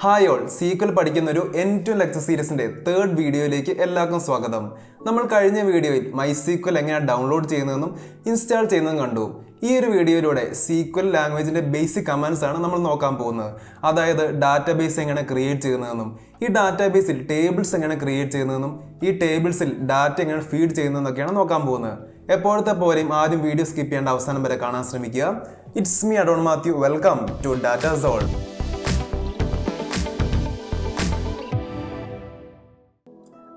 Hi all, equal പഠിക്കുന്ന ഒരു N2 lecture സീരീസിന്റെ തേർഡ് വീഡിയോയിലേക്ക് എല്ലാവർക്കും സ്വാഗതം. നമ്മൾ കഴിഞ്ഞ വീഡിയോയിൽ MySQL എങ്ങനെയാണ് ഡൗൺലോഡ് ചെയ്യുന്നതെന്നും ഇൻസ്റ്റാൾ ചെയ്യുന്നതും കണ്ടു. ഈ ഒരു വീഡിയോയിലൂടെ സീക്വൽ ലാംഗ്വേജിന്റെ ബേസിക് കമാൻഡ്സ് ആണ് നമ്മൾ നോക്കാൻ പോകുന്നത്. അതായത് ഡാറ്റാബേസ് എങ്ങനെ ക്രിയേറ്റ് ചെയ്യുന്നതെന്നും ഈ ഡാറ്റാബേസിൽ ടേബിൾസ് എങ്ങനെ ക്രിയേറ്റ് ചെയ്യുന്നതെന്നും ഈ ടേബിൾസിൽ ഡാറ്റ എങ്ങനെ ഫീഡ് ചെയ്യുന്നതെന്നൊക്കെയാണ് നോക്കാൻ പോകുന്നത്. എപ്പോഴത്തെ പോലെയും ആദ്യം വീഡിയോ സ്കിപ്പ് ചെയ്യേണ്ട അവസാനം വരെ കാണാൻ ശ്രമിക്കുക. It's me Adon Mathew. Welcome to Data Soul.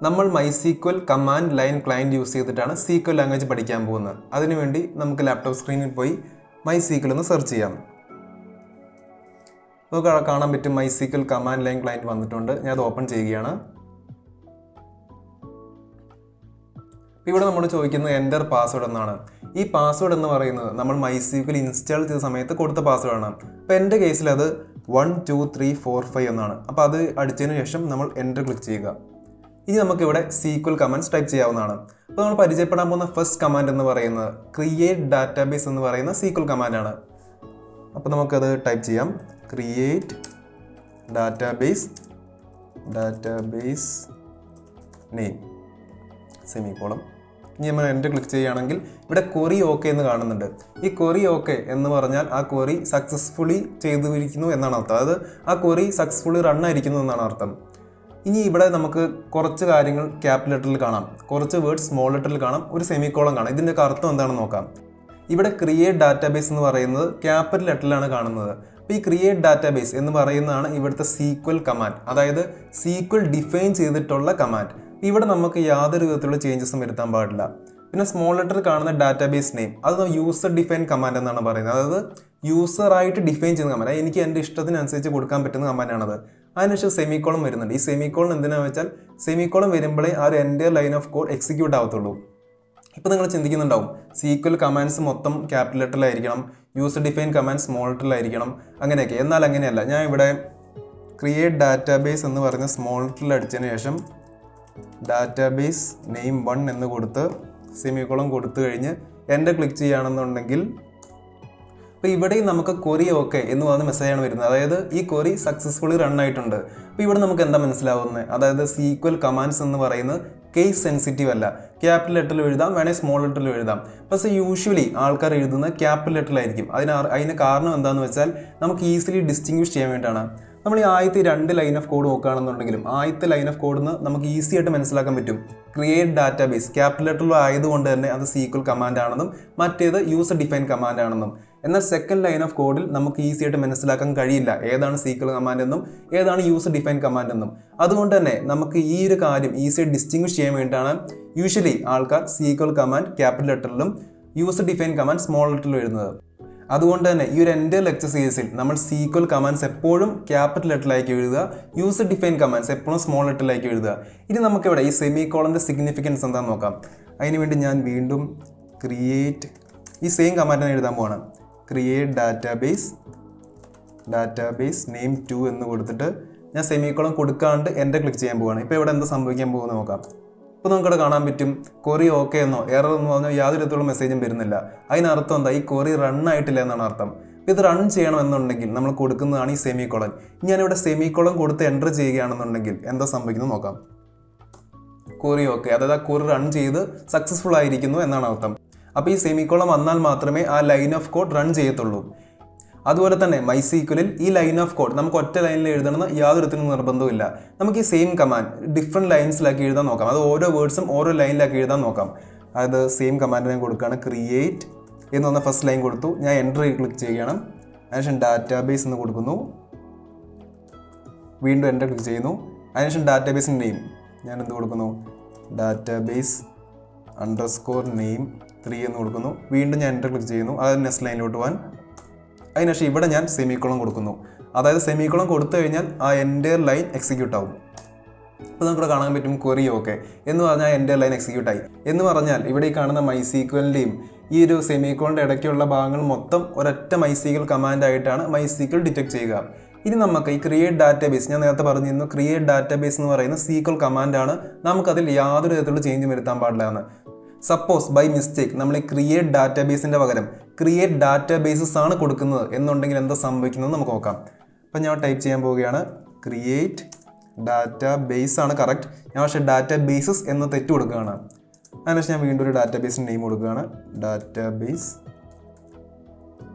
നമ്മൾ MySQL command line client use ചെയ്തിട്ടാണ് സീക്വൽ ലാംഗ്വേജ് പഠിക്കാൻ പോകുന്നത്. അതിനുവേണ്ടി നമുക്ക് ലാപ്ടോപ്പ് സ്ക്രീനിൽ പോയി MySQL ഒന്ന് സെർച്ച് ചെയ്യാം. നമുക്ക് കാണാൻ പറ്റും MySQL കമാൻഡ് ലൈൻ ക്ലയൻറ്റ് വന്നിട്ടുണ്ട്. ഞാൻ അത് ഓപ്പൺ ചെയ്യുകയാണ്. ഇവിടെ നമ്മൾ ചോദിക്കുന്നത് എൻ്റർ പാസ്വേഡ് എന്നാണ്. ഈ പാസ്വേഡ് എന്ന് പറയുന്നത് നമ്മൾ MySQL ഇൻസ്റ്റാൾ ചെയ്ത സമയത്ത് കൊടുത്ത പാസ്വേഡാണ്. അപ്പോൾ എൻ്റെ കേസിൽ അത് 12345 എന്നാണ്. അപ്പോൾ അത് അടിച്ചതിന് ശേഷം നമ്മൾ എൻ്റർ ക്ലിക്ക് ചെയ്യുക. ഇനി നമുക്കിവിടെ സീക്വൽ കമാൻഡ്സ് ടൈപ്പ് ചെയ്യാവുന്നതാണ്. അപ്പോൾ നമ്മൾ പരിചയപ്പെടാൻ പോകുന്ന ഫസ്റ്റ് കമാൻഡ് എന്ന് പറയുന്നത് ക്രിയേറ്റ് ഡാറ്റാബേസ് എന്ന് പറയുന്ന സീക്വൽ കമാൻഡാണ്. അപ്പോൾ നമുക്കത് ടൈപ്പ് ചെയ്യാം. Create database name semicolon. ഇനി നമ്മൾ എൻ്റർ ക്ലിക്ക് ചെയ്യുകയാണെങ്കിൽ ഇവിടെ ക്വറി ഓക്കെ എന്ന് കാണുന്നുണ്ട്. ഈ ക്വറി ഓക്കെ എന്ന് പറഞ്ഞാൽ ആ ക്വറി സക്സസ്ഫുള്ളി ചെയ്തിരിക്കുന്നു എന്നാണ് അർത്ഥം. അതായത് ആ ക്വറി സക്സസ്ഫുള്ളി റൺ ആയിരിക്കുന്നു എന്നാണ് അർത്ഥം. ഇനി ഇവിടെ നമുക്ക് കുറച്ച് കാര്യങ്ങൾ ക്യാപിറ്റൽ ലെറ്ററിൽ കാണാം, കുറച്ച് വേർഡ്സ് സ്മോൾ ലെറ്ററിൽ കാണാം, ഒരു സെമിക്കോളം കാണാം. ഇതിൻ്റെ അർത്ഥം എന്താണെന്ന് നോക്കാം. ഇവിടെ ക്രിയേറ്റ് ഡാറ്റാബേസ് എന്ന് പറയുന്നത് ക്യാപിറ്റൽ ലെറ്ററിലാണ് കാണുന്നത്. അപ്പോൾ ഈ ക്രിയേറ്റ് ഡാറ്റാബേസ് എന്ന് പറയുന്നതാണ് ഇവിടുത്തെ സീക്വൽ കമാൻഡ്, അതായത് സീക്വൽ ഡിഫൈൻ ചെയ്തിട്ടുള്ള കമാൻഡ്. ഇവിടെ നമുക്ക് യാതൊരു വിധത്തിലുള്ള ചേഞ്ചസും വരുത്താൻ പാടില്ല. പിന്നെ സ്മോൾ ലെറ്റർ കാണുന്ന ഡാറ്റാബേസ് നെയിം അത് യൂസർ ഡിഫൈൻ കമാൻഡ് എന്നാണ് പറയുന്നത്. അതായത് യൂസറായിട്ട് ഡിഫൈൻ ചെയ്യുന്ന കമാൻഡ്, എനിക്ക് എൻ്റെ ഇഷ്ടത്തിനനുസരിച്ച് കൊടുക്കാൻ പറ്റുന്ന കമാൻഡാണത്. അതിനുശേഷം സെമിക്കോളം വരുന്നുണ്ട്. ഈ സെമിക്കോളം എന്തിനാണെന്ന് വെച്ചാൽ സെമിക്കോളം വരുമ്പോഴേ ആ ഒരു എൻ്റെ ലൈൻ ഓഫ് കോഡ് എക്സിക്യൂട്ട് ആവത്തുള്ളൂ. ഇപ്പോൾ നിങ്ങൾ ചിന്തിക്കുന്നുണ്ടാവും സീക്വൽ കമാൻഡ്സ് മൊത്തം ക്യാപിറ്റൽ ലെറ്ററിലായിരിക്കണം, യൂസർ ഡിഫൈൻ കമാൻഡ് സ്മോൾ ലെറ്ററിലായിരിക്കണം, അങ്ങനെയൊക്കെ. എന്നാൽ അങ്ങനെയല്ല. ഞാൻ ഇവിടെ ക്രിയേറ്റ് ഡാറ്റാബേസ് എന്ന് പറഞ്ഞ സ്മോൾ ലെറ്ററിൽ അടിച്ചതിന് ശേഷം ഡാറ്റാബേസ് നെയിം 1 എന്ന് കൊടുത്ത് സെമിക്കോളം കൊടുത്തു കഴിഞ്ഞ് എൻ്റെ ക്ലിക്ക് ചെയ്യുകയാണെന്നുണ്ടെങ്കിൽ അപ്പോൾ ഇവിടെയും നമുക്ക് ക്വറി ഓക്കെ എന്ന് പറയുന്ന മെസ്സേജാണ് വരുന്നത്. അതായത് ഈ ക്വറി സക്സസ്ഫുള്ളി റൺ ആയിട്ടുണ്ട്. അപ്പോൾ ഇവിടെ നമുക്ക് എന്താ മനസ്സിലാവുന്നത്? അതായത് സീക്വൽ കമാൻഡ്സ് എന്ന് പറയുന്നത് കേസ് സെൻസിറ്റീവ് അല്ല. ക്യാപിറ്റൽ ലെറ്ററിൽ എഴുതാം, വേണേൽ സ്മോൾ ലെറ്ററിൽ എഴുതാം. പക്ഷേ യൂഷ്വലി ആൾക്കാർ എഴുതുന്നത് ക്യാപിറ്റൽ ലെറ്ററിലായിരിക്കും. അതിന് കാരണം എന്താണെന്ന് വെച്ചാൽ നമുക്ക് ഈസിലി ഡിസ്റ്റിങ്വിഷ് ചെയ്യാൻ വേണ്ടിയിട്ടാണ്. നമ്മൾ ഈ ആദ്യത്തെ 2 ലൈൻ ഓഫ് കോഡ് നോക്കുകയാണെന്നുണ്ടെങ്കിലും ആദ്യത്തെ ലൈൻ ഓഫ് കോഡിൽ നിന്ന് നമുക്ക് ഈസി ആയിട്ട് മനസ്സിലാക്കാൻ പറ്റും ക്രിയേറ്റ് ഡാറ്റാബേസ് ക്യാപിറ്റൽ ലെറ്ററിൽ ആയതുകൊണ്ട് തന്നെ അത് സീക്വൽ കമാൻഡ് ആണെന്നും മറ്റേത് യൂസർ ഡിഫൈൻ കമാൻഡ് ആണെന്നും. എന്നാൽ സെക്കൻഡ് ലൈൻ ഓഫ് കോഡിൽ നമുക്ക് ഈസി ആയിട്ട് മനസ്സിലാക്കാൻ കഴിയില്ല ഏതാണ് സീക്വൽ കമാൻഡ് എന്നും ഏതാണ് യൂസർ ഡിഫൈൻ കമാൻഡ് എന്നും. അതുകൊണ്ട് തന്നെ നമുക്ക് ഈ ഒരു കാര്യം ഈസിയായി ഡിസ്റ്റിങ്വിഷ് ചെയ്യാൻ വേണ്ടിയിട്ടാണ് യൂഷ്വലി ആൾക്കാർ സീക്വൽ കമാൻഡ് ക്യാപിറ്റൽ ലെറ്ററിലും യൂസർ ഡിഫൈൻ കമാൻഡ് സ്മോൾ ലെറ്ററിലും എഴുതുന്നത്. അതുകൊണ്ട് തന്നെ ഈ ഒരു എൻ്റെ ലെക്ചർ സീരീസിൽ നമ്മൾ സീക്വൽ കമാൻഡ്സ് എപ്പോഴും ക്യാപിറ്റൽ ലെറ്ററിലേക്ക് എഴുതുക, യൂസർ ഡിഫൈൻ കമാൻഡ്സ് എപ്പോഴും സ്മോൾ ലെറ്ററിലേക്ക് എഴുതുക. ഇനി നമുക്കിവിടെ ഈ സെമിക്കോളൻ്റെ സിഗ്നിഫിക്കൻസ് എന്താണെന്ന് നോക്കാം. അതിനുവേണ്ടി ഞാൻ വീണ്ടും ക്രിയേറ്റ് ഈ സെയിം കമാൻഡ് എഴുതാൻ പോവാണ്. ക്രിയേറ്റ് ഡാറ്റാബേസ് നെയിം 2 എന്ന് കൊടുത്തിട്ട് ഞാൻ സെമിക്കോളം കൊടുക്കാണ്ട് എൻ്റെ ക്ലിക്ക് ചെയ്യാൻ പോവാണ്. ഇപ്പോൾ ഇവിടെ എന്താ സംഭവിക്കാൻ പോകുന്നത് നോക്കാം. ഇപ്പോൾ നമുക്കിവിടെ കാണാൻ പറ്റും ക്വറി ഓക്കെ എന്നോ എറർ എന്നോ പറഞ്ഞാൽ യാതൊരു വിധത്തിലുള്ള മെസ്സേജും വരുന്നില്ല. അതിനർത്ഥം എന്താ? ഈ ക്വറി റൺ ആയിട്ടില്ല എന്നാണ് അർത്ഥം. ഇത് റൺ ചെയ്യണമെന്നുണ്ടെങ്കിൽ നമ്മൾ കൊടുക്കുന്നതാണ് ഈ സെമിക്കോളൻ. ഞാനിവിടെ സെമിക്കോളൻ കൊടുത്ത് എൻ്റർ ചെയ്യുകയാണെന്നുണ്ടെങ്കിൽ എന്താ സംഭവിക്കുന്നത് നോക്കാം. ക്വറി ഓക്കെ, അതായത് ആ ക്വറി റൺ ചെയ്ത് സക്സസ്ഫുൾ ആയിരിക്കുന്നു എന്നാണ് അർത്ഥം. അപ്പോൾ ഈ സെമിക്കോളം വന്നാൽ മാത്രമേ ആ ലൈൻ ഓഫ് കോഡ് റൺ ചെയ്യത്തുള്ളൂ. അതുപോലെ തന്നെ MySQLിൽ ഈ ലൈൻ ഓഫ് കോഡ് നമുക്ക് ഒറ്റ ലൈനിൽ എഴുതണമെന്ന് യാതൊരു വിധത്തിലും നിർബന്ധമില്ല. നമുക്ക് ഈ സെയിം കമാൻഡ് ഡിഫറെൻറ്റ് ലൈൻസിലാക്കി എഴുതാൻ നോക്കാം. അത് ഓരോ വേർഡ്സും ഓരോ ലൈനിലാക്കി എഴുതാൻ നോക്കാം. അതായത് സെയിം കമാൻഡ് ഞാൻ കൊടുക്കുകയാണ്. ക്രിയേറ്റ് എന്ന് പറഞ്ഞ ഫസ്റ്റ് ലൈൻ കൊടുത്തു, ഞാൻ എൻ്റർ ക്ലിക്ക് ചെയ്യുകയാണ്. അതിനുശേഷം ഡാറ്റാബേസ് എന്ന് കൊടുക്കുന്നു, വീണ്ടും എൻ്റർ ക്ലിക്ക് ചെയ്യുന്നു. അതിനുശേഷം ഡാറ്റാബേസിൻ്റെ നെയിം ഞാൻ എന്ത് കൊടുക്കുന്നു? ഡാറ്റാബേസ് _name 3 എന്ന് കൊടുക്കുന്നു. വീണ്ടും ഞാൻ എൻ്റർ ക്ലിക്ക് ചെയ്യുന്നു. അതായത് നെക്സ്റ്റ് ലൈനിലോട്ട് പോകാൻ. അതിനുശേഷം ഇവിടെ ഞാൻ സെമിക്കോളം കൊടുക്കുന്നു. അതായത് സെമിക്കോളം കൊടുത്തു കഴിഞ്ഞാൽ ആ എൻ്റെ ലൈൻ എക്സിക്യൂട്ട് ആവും. അപ്പോൾ നമുക്കിവിടെ കാണാൻ പറ്റും ക്വറി ഓക്കെ എന്ന് പറഞ്ഞാൽ എൻ്റെ ലൈൻ എക്സിക്യൂട്ട് ആയി എന്ന് പറഞ്ഞാൽ ഇവിടെ ഈ കാണുന്ന MySQLൻ്റെയും ഈ ഒരു സെമിക്കോളിൻ്റെ ഇടയ്ക്കുള്ള ഭാഗങ്ങൾ മൊത്തം ഒരൊറ്റ MySQL കമാൻഡായിട്ടാണ് MySQL ഡിറ്റക്ട് ചെയ്യുക. ഇനി നമുക്ക് ഈ ക്രിയേറ്റ് ഡാറ്റാബേസ്, ഞാൻ നേരത്തെ പറഞ്ഞിരുന്നു ക്രിയേറ്റ് ഡാറ്റാബേസ് എന്ന് പറയുന്ന സീക്വൽ കമാൻഡാണ്. നമുക്കതിൽ യാതൊരു വിധത്തിലുള്ള ചേഞ്ചും വരുത്താൻ പാടില്ല എന്ന്. സപ്പോസ് ബൈ മിസ്റ്റേക്ക് നമ്മൾ ഈ ക്രിയേറ്റ് ഡാറ്റാബേസിൻ്റെ പകരം ക്രിയേറ്റ് ഡാറ്റാബേസസ് ആണ് കൊടുക്കുന്നത് എന്നുണ്ടെങ്കിൽ എന്താ സംഭവിക്കുന്നത് നമുക്ക് നോക്കാം. അപ്പം ഞാൻ ടൈപ്പ് ചെയ്യാൻ പോവുകയാണ് ക്രിയേറ്റ് ഡാറ്റ ബേസ് ആണ് കറക്റ്റ്. ഞാൻ പക്ഷേ ഡാറ്റ ബേസസ് എന്ന് തെറ്റ് കൊടുക്കുകയാണ്. അതിനുശേഷം ഞാൻ വീണ്ടും ഒരു ഡാറ്റാ ബേസിൻ്റെ നെയിം കൊടുക്കുകയാണ്. ഡാറ്റാ ബേസ്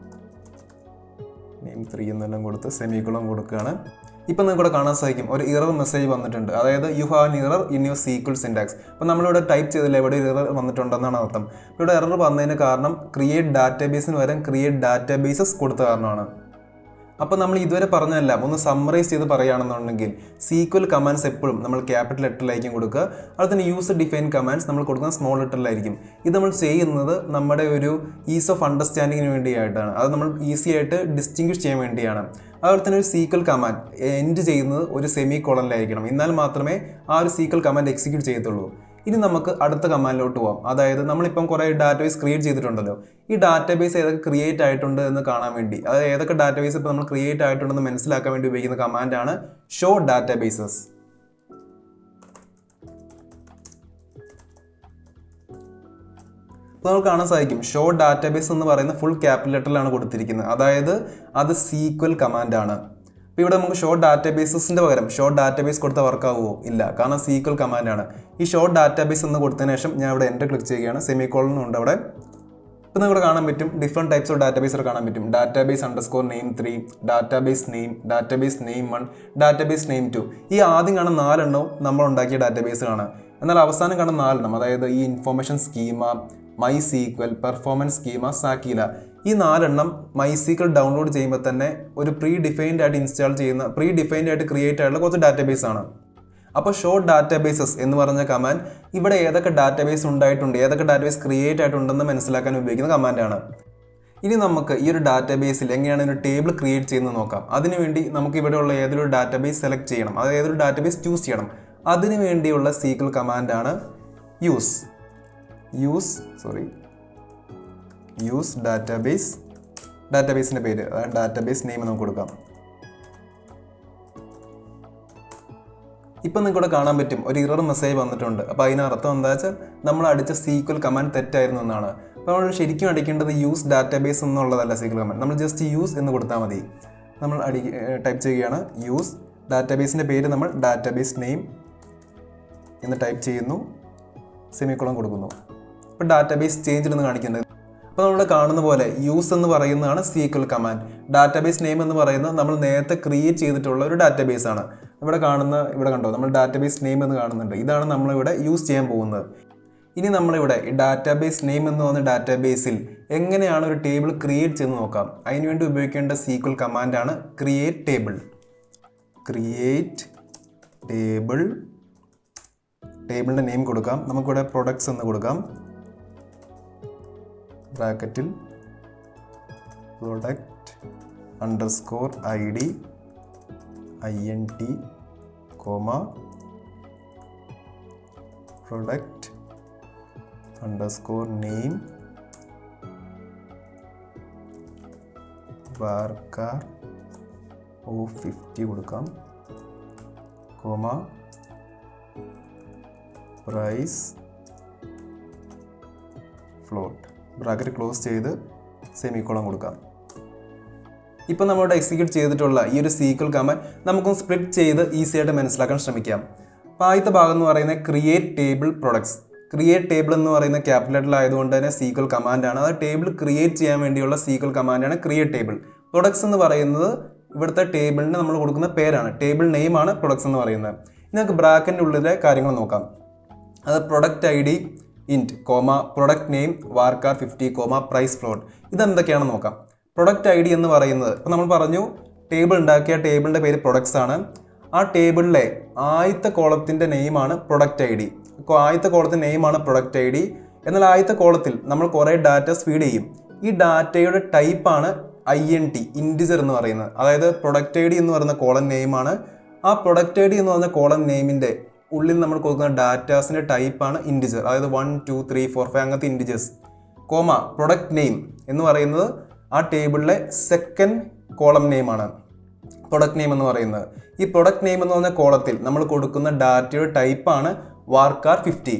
നെയിം 3 എന്നെല്ലാം കൊടുത്ത് സെമിക്കോളൻ കൊടുക്കുകയാണ്. ഇപ്പം നിങ്ങൾക്ക് ഇവിടെ കാണാൻ സാധിക്കും ഒരു ഇറർ മെസ്സേജ് വന്നിട്ടുണ്ട്. അതായത് you have an error in your sequel syntax. അപ്പോൾ നമ്മളിവിടെ ടൈപ്പ് ചെയ്തില്ല, ഇവിടെ ഒരു ഇറർ വന്നിട്ടുണ്ടെന്നാണ് അർത്ഥം. ഇവിടെ എറർ വന്നതിന് കാരണം ക്രിയേറ്റ് ഡാറ്റാബേസിന് പകരം ക്രിയേറ്റ് ഡാറ്റാബേസസ് കൊടുത്ത കാരണമാണ്. അപ്പോൾ നമ്മൾ ഇതുവരെ പറഞ്ഞതെല്ലാം ഒന്ന് സമ്മറൈസ് ചെയ്ത് പറയുകയാണെന്നുണ്ടെങ്കിൽ സീക്വൽ കമാൻഡ്സ് എപ്പോഴും നമ്മൾ ക്യാപിറ്റൽ ലെറ്ററിലായിരിക്കും കൊടുക്കുക. അതുപോലെ തന്നെ യൂസർ ഡിഫൈൻ കമാൻഡ്സ് നമ്മൾ കൊടുക്കുന്നത് സ്മോൾ ലെറ്ററിലായിരിക്കും. ഇത് നമ്മൾ ചെയ്യുന്നത് നമ്മുടെ ഒരു ഈസ് ഓഫ് അണ്ടർസ്റ്റാൻഡിങ്ങിന് വേണ്ടിയായിട്ടാണ്. അത് നമ്മൾ ഈസി ആയിട്ട് ഡിസ്റ്റിങ്വിഷ് ചെയ്യാൻ വേണ്ടിയാണ്. അതുപോലെ തന്നെ ഒരു സീക്വൽ കമാൻഡ് എൻഡ് ചെയ്യുന്നത് ഒരു സെമി കോളനിലായിരിക്കണം. എന്നാൽ മാത്രമേ ആ ഒരു സീക്വൽ കമാൻഡ് എക്സിക്യൂട്ട് ചെയ്യത്തുള്ളൂ. ഇനി നമുക്ക് അടുത്ത കമാൻഡിലോട്ട് പോകാം. അതായത് നമ്മളിപ്പം കുറേ ഡാറ്റാബേസ് ക്രിയേറ്റ് ചെയ്തിട്ടുണ്ടല്ലോ. ഈ ഡാറ്റാബേസ് ഏതൊക്കെ ക്രിയേറ്റ് ആയിട്ടുണ്ട് എന്ന് കാണാൻ വേണ്ടി, അതായത് ഏതൊക്കെ ഡാറ്റാബേസ് ഇപ്പോൾ നമ്മൾ ക്രിയേറ്റ് ആയിട്ടുണ്ടെന്ന് മനസ്സിലാക്കാൻ വേണ്ടി ഉപയോഗിക്കുന്ന കമാൻഡാണ് ഷോ ഡാറ്റാബേസസ്. അപ്പോൾ നമുക്ക് കാണാൻ സാധിക്കും ഷോ ഡാറ്റാബേസ് എന്ന് പറയുന്ന ഫുൾ ക്യാപിറ്റൽ ലെറ്ററിലാണ് കൊടുത്തിരിക്കുന്നത്. അതായത് അത് സീക്വൽ കമാൻഡാണ്. അപ്പോൾ ഇവിടെ നമുക്ക് ഷോ ഡാറ്റാബേസസിൻ്റെ പകരം ഷോ ഡാറ്റാബേസ് കൊടുത്താൽ വർക്കാവുമോ? ഇല്ല, കാരണം സീക്വൽ കമാൻഡാണ്. ഈ ഷോ ഡാറ്റാബേസ് എന്ന് കൊടുത്തതിന് ശേഷം ഞാൻ ഇവിടെ എൻ്റർ ക്ലിക്ക് ചെയ്യുകയാണ്. സെമിക്കോളൻ ഉണ്ട് അവിടെ. ഇപ്പോൾ നിങ്ങൾക്ക് കാണാൻ പറ്റും ഡിഫറെൻറ്റ് ടൈപ്സ് ഓഫ് ഡാറ്റാബേസ് കാണാൻ പറ്റും. Database underscore name 3, database name, database name 1, database name 2. ഈ ആദ്യം കാണുന്ന 4 എണ്ണവും നമ്മൾ ഉണ്ടാക്കിയ ഡാറ്റാബേസുകളാണ്. എന്നാൽ അവസാനം കാണുന്ന 4 എണ്ണം, അതായത് ഈ information schema, MySQL, performance schema, Sakila, ഈ 4 എണ്ണം മൈ സീക്വൽ ഡൗൺലോഡ് ചെയ്യുമ്പോൾ തന്നെ ഒരു പ്രീ ഡിഫൈൻഡ് ആയിട്ട് ഇൻസ്റ്റാൾ ചെയ്യുന്ന, പ്രീ ഡിഫൈൻഡ് ആയിട്ട് ക്രിയേറ്റ് ആയിട്ടുള്ള കുറച്ച് ഡാറ്റാബേസ് ആണ്. അപ്പോൾ ഷോ ഡാറ്റാബേസസ് എന്ന് പറഞ്ഞ കമാൻഡ് ഇവിടെ ഏതൊക്കെ ഡാറ്റാബേസ് ഉണ്ടായിട്ടുണ്ട്, ഏതൊക്കെ ഡാറ്റാബേസ് ക്രിയേറ്റ് ആയിട്ടുണ്ടെന്ന് മനസ്സിലാക്കാൻ ഉപയോഗിക്കുന്ന കമാൻഡാണ്. ഇനി നമുക്ക് ഈ ഒരു ഡാറ്റാബേസിൽ എങ്ങനെയാണ് ഒരു ടേബിൾ ക്രിയേറ്റ് ചെയ്യുന്നത് നോക്കാം. അതിനുവേണ്ടി നമുക്ക് ഇവിടെയുള്ള ഏതൊരു ഡാറ്റാബേസ് സെലക്ട് ചെയ്യണം, അതായത് ഏതൊരു ഡാറ്റാബേസ് ചൂസ് ചെയ്യണം. അതിനു വേണ്ടിയുള്ള സീക്വൽ കമാൻഡാണ് യൂസ് ഡാറ്റാബേസ്. ഡാറ്റാബേസിൻ്റെ പേര്, അതായത് ഡാറ്റാബേസ് നെയിം നമുക്ക് കൊടുക്കാം. ഇപ്പം നിങ്ങൾക്ക് ഇവിടെ കാണാൻ പറ്റും ഒരു ഇറർ മെസ്സേജ് വന്നിട്ടുണ്ട്. അപ്പോൾ അതിനർത്ഥം എന്താ വെച്ചാൽ നമ്മൾ അടിച്ച സീക്വൽ കമാൻഡ് തെറ്റായിരുന്നു എന്നാണ്. അപ്പോൾ നമ്മൾ ശരിക്കും അടിക്കേണ്ടത് യൂസ് ഡാറ്റാബേസ് എന്നുള്ളതല്ല സീക്വൽ കമാൻഡ്, നമ്മൾ ജസ്റ്റ് യൂസ് എന്ന് കൊടുത്താൽ മതി. നമ്മൾ ടൈപ്പ് ചെയ്യുകയാണ് യൂസ് ഡാറ്റാബേസിൻ്റെ പേര്, നമ്മൾ ഡാറ്റാബേസ് നെയിം എന്ന് ടൈപ്പ് ചെയ്യുന്നു, സെമിക്കോളൻ കൊടുക്കുന്നു. ഇപ്പോൾ ഡാറ്റാബേസ് ചേഞ്ച് എന്ന് കാണിക്കുന്നത്. അപ്പോൾ നമ്മൾ കാണുന്ന പോലെ യൂസ് എന്ന് പറയുന്നതാണ് സീക്വൽ കമാൻഡ്. ഡാറ്റാബേസ് നെയിം എന്ന് പറയുന്നത് നമ്മൾ നേരത്തെ ക്രിയേറ്റ് ചെയ്തിട്ടുള്ള ഒരു ഡാറ്റാബേസ് ആണ്. ഇവിടെ കണ്ടോ, നമ്മൾ ഡാറ്റാബേസ് നെയിം എന്ന് കാണുന്നുണ്ട്. ഇതാണ് നമ്മളിവിടെ യൂസ് ചെയ്യാൻ പോകുന്നത്. ഇനി നമ്മളിവിടെ ഈ ഡാറ്റാബേസ് നെയിം എന്ന് പറയുന്ന ഡാറ്റാബേസിൽ എങ്ങനെയാണ് ഒരു ടേബിൾ ക്രിയേറ്റ് ചെയ്ത് നോക്കാം. അതിനുവേണ്ടി ഉപയോഗിക്കേണ്ട സീക്വൽ കമാൻഡാണ് ക്രിയേറ്റ് ടേബിൾ. ടേബിളിൻ്റെ നെയിം കൊടുക്കാം. നമുക്കിവിടെ പ്രൊഡക്ട്സ് എന്ന് കൊടുക്കാം. ബ്രാക്കറ്റിൽ product underscore ID INT comma product underscore name varchar O50 കൊടുക്കാം, comma price float, bracket close ചെയ്ത് സെമിക്കോളൻ കൊടുക്കാം. ഇപ്പം നമ്മളിവിടെ എക്സിക്യൂട്ട് ചെയ്തിട്ടുള്ള ഈ ഒരു സീക്വൽ കമാൻഡ് നമുക്കൊന്ന് സ്പ്ലിറ്റ് ചെയ്ത് ഈസി ആയിട്ട് മനസ്സിലാക്കാൻ ശ്രമിക്കാം. അപ്പോൾ ആദ്യത്തെ ഭാഗം എന്ന് പറയുന്നത് create table products. Create table എന്ന് പറയുന്ന ക്യാപിറ്റൽ ആയതുകൊണ്ട് തന്നെ സീക്വൽ കമാൻഡാണ്. അത് ടേബിൾ ക്രിയേറ്റ് ചെയ്യാൻ വേണ്ടിയുള്ള സീക്വൽ കമാൻഡാണ് ക്രിയേറ്റ് ടേബിൾ. പ്രൊഡക്ട്സ് എന്ന് പറയുന്നത് ഇവിടുത്തെ ടേബിളിന് നമ്മൾ കൊടുക്കുന്ന പേരാണ്, ടേബിൾ നെയിമാണ് പ്രൊഡക്ട്സ് എന്ന് പറയുന്നത്. ഇനി നമുക്ക് ബ്രാക്കറ്റിൻ്റെ ഉള്ളിലെ കാര്യങ്ങൾ നോക്കാം. അത് product ID int comma product name varchar 50 comma price float. ഇതെന്തൊക്കെയാണെന്ന് നോക്കാം. പ്രൊഡക്റ്റ് ID എന്ന് പറയുന്നത്, ഇപ്പോൾ നമ്മൾ പറഞ്ഞു ടേബിൾ ഉണ്ടാക്കിയ ടേബിളിൻ്റെ പേര് പ്രൊഡക്ട്സ് ആണ്. ആ ടേബിളിലെ ആദ്യത്തെ കോളത്തിൻ്റെ നെയിമാണ് പ്രൊഡക്റ്റ് ID. ആദ്യത്തെ കോളത്തിൻ്റെ നെയിമാണ് പ്രൊഡക്റ്റ് ID. എന്നാൽ ആദ്യത്തെ കോളത്തിൽ നമ്മൾ കുറേ ഡാറ്റാസ് ഫീഡ് ചെയ്യും. ഈ ഡാറ്റയുടെ ടൈപ്പാണ് INT ഇൻറ്റിജർ എന്ന് പറയുന്നത്. അതായത് പ്രൊഡക്റ്റ് ID എന്ന് പറയുന്ന കോളൻ നെയിമാണ്. ആ പ്രൊഡക്റ്റ് ID എന്ന് പറയുന്ന കോളൻ നെയിമിൻ്റെ ഉള്ളിൽ നമ്മൾ കൊടുക്കുന്ന ഡാറ്റാസിൻ്റെ ടൈപ്പാണ് ഇൻറ്റിജർ. അതായത് 1 2 3 4 5 അങ്ങനത്തെ ഇൻറ്റിജേഴ്സ്. കോമ പ്രൊഡക്റ്റ് നെയിം എന്ന് പറയുന്നത് ആ ടേബിളിലെ സെക്കൻഡ് കോളം നെയിമാണ് പ്രൊഡക്റ്റ് നെയിം എന്ന് പറയുന്നത്. ഈ പ്രൊഡക്റ്റ് നെയിം എന്ന് പറഞ്ഞ കോളത്തിൽ നമ്മൾ കൊടുക്കുന്ന ഡാറ്റയുടെ ടൈപ്പാണ് varchar 50.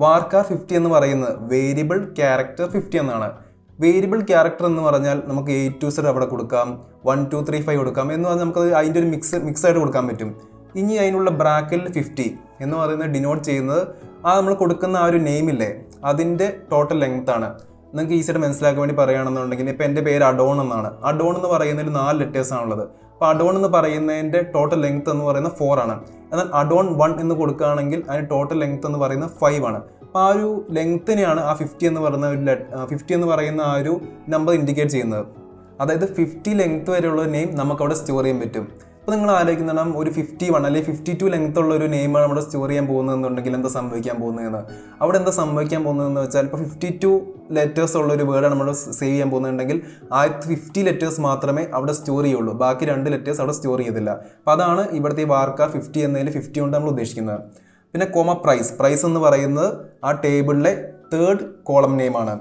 varchar 50 എന്ന് പറയുന്നത് വേരിയബിൾ ക്യാരക്ടർ 50 എന്നാണ്. വേരിയബിൾ ക്യാരക്ടർ എന്ന് പറഞ്ഞാൽ നമുക്ക് A to Z അവിടെ കൊടുക്കാം, 1 2 3 5 കൊടുക്കാം എന്ന് പറഞ്ഞാൽ നമുക്ക് അതിൻ്റെ ഒരു മിക്സ് ആയിട്ട് കൊടുക്കാൻ പറ്റും. ഇനി അതിനുള്ള ബ്രാക്കറ്റിൽ 50 എന്ന് പറയുന്നത് ഡിനോട്ട് ചെയ്യുന്നത് നമ്മൾ കൊടുക്കുന്ന ആ ഒരു നെയിമില്ലേ അതിൻ്റെ ടോട്ടൽ ലെങ്ത് ആണ്. നിങ്ങൾക്ക് ഈസിയായിട്ട് മനസ്സിലാക്കാൻ വേണ്ടി പറയുകയാണെന്നുണ്ടെങ്കിൽ ഇപ്പോൾ എൻ്റെ പേര് അഡോൺ എന്നാണ്. അഡോൺ എന്ന് പറയുന്നതിൽ 4 ലെറ്റേഴ്സ് ആണുള്ളത്. അപ്പോൾ അഡോൺ എന്ന് പറയുന്നതിൻ്റെ ടോട്ടൽ ലെങ്ത് എന്ന് പറയുന്നത് 4 ആണ്. എന്നാൽ അഡോൺ 1 എന്ന് കൊടുക്കുകയാണെങ്കിൽ അതിന് ടോട്ടൽ ലെങ്ത് എന്ന് പറയുന്നത് 5 ആണ്. അപ്പോൾ ആ ഒരു ലെങ്ത്തിനെയാണ് ആ 50 എന്ന് പറയുന്ന 50 എന്ന് പറയുന്ന ആ ഒരു നമ്പർ ഇൻഡിക്കേറ്റ് ചെയ്യുന്നത്. അതായത് 50 ലെങ്ത് വരെയുള്ള നെയിം നമുക്കവിടെ സ്റ്റോർ ചെയ്യാൻ പറ്റും. അപ്പോൾ നിങ്ങൾ ആലോചിക്കണം, ഒരു 51 അല്ലെങ്കിൽ 52 ലെങ്ത് ഉള്ള ഒരു നെയിമാണ് നമ്മുടെ സ്റ്റോർ ചെയ്യാൻ പോകുന്നതെന്നുണ്ടെങ്കിൽ എന്താ സംഭവിക്കാൻ പോകുന്നതെന്ന്. അവിടെ എന്താ സംഭവിക്കാൻ പോകുന്നതെന്ന് വെച്ചാൽ ഇപ്പോൾ 52 ലെറ്റേഴ്സ് ഉള്ള ഒരു വേർഡാണ് നമ്മൾ സേവ് ചെയ്യാൻ പോകുന്നുണ്ടെങ്കിൽ 50 ലെറ്റേഴ്സ് മാത്രമേ അവിടെ സ്റ്റോർ ചെയ്യുള്ളൂ, ബാക്കി 2 ലെറ്റേഴ്സ് അവിടെ സ്റ്റോർ ചെയ്തില്ല. അപ്പോൾ അതാണ് ഇവിടുത്തെ ഈ വാർക്കാർ 50 എന്നതിൽ 50 കൊണ്ട് നമ്മൾ ഉദ്ദേശിക്കുന്നത്. പിന്നെ പ്രൈസ് എന്ന് പറയുന്നത് ആ ടേബിളിലെ 3rd കോളം നെയിമാണ്.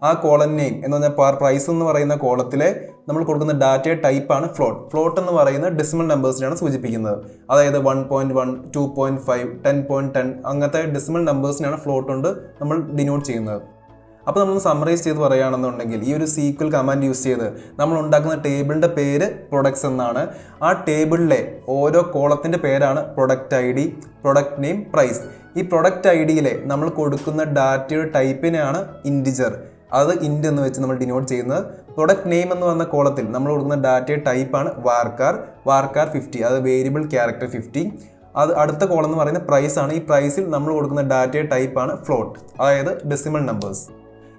ആ കോളം നെയിം എന്ന് പറഞ്ഞാൽ പ്രൈസ് എന്ന് പറയുന്ന കോളത്തിലെ നമ്മൾ കൊടുക്കുന്ന ഡാറ്റ ടൈപ്പാണ് ഫ്ലോട്ട് എന്ന് പറയുന്ന ഡെസിമൽ നമ്പേഴ്സിനാണ് സൂചിപ്പിക്കുന്നത്. അതായത് 1.1 2.5 10.10 അങ്ങനത്തെ ഡെസിമൽ നമ്പേഴ്സിനാണ് ഫ്ലോട്ട് കൊണ്ട് നമ്മൾ ഡിനോട്ട് ചെയ്യുന്നത്. അപ്പോൾ നമ്മൾ സമ്മറൈസ് ചെയ്ത് പറയുകയാണെന്നുണ്ടെങ്കിൽ ഈ ഒരു സീക്വൽ കമാൻഡ് യൂസ് ചെയ്ത് നമ്മൾ ഉണ്ടാക്കുന്ന ടേബിളിൻ്റെ പേര് പ്രൊഡക്ട്സ് എന്നാണ്. ആ ടേബിളിലെ ഓരോ കോളത്തിൻ്റെ പേരാണ് product ID, product name, price. ഈ പ്രൊഡക്റ്റ് IDയിലെ നമ്മൾ കൊടുക്കുന്ന ഡാറ്റയുടെ ടൈപ്പിനെയാണ് ഇൻറ്റിജർ, അത് ഇൻറ്റ് എന്ന് വെച്ച് നമ്മൾ ഡിനോട്ട് ചെയ്യുന്നത്. പ്രൊഡക്റ്റ് നെയിം എന്ന് പറഞ്ഞ കോളത്തിൽ നമ്മൾ കൊടുക്കുന്ന ഡാറ്റയുടെ ടൈപ്പാണ് വാർക്കാർ 50, അത് വേരിയബിൾ ക്യാരക്ടർ 50. അത് അടുത്ത കോളം എന്ന് പറയുന്നത് പ്രൈസ് ആണ്. ഈ പ്രൈസിൽ നമ്മൾ കൊടുക്കുന്ന ഡാറ്റയുടെ ടൈപ്പാണ് ഫ്ലോട്ട്, അതായത് ഡെസിമൽ നമ്പേഴ്സ്.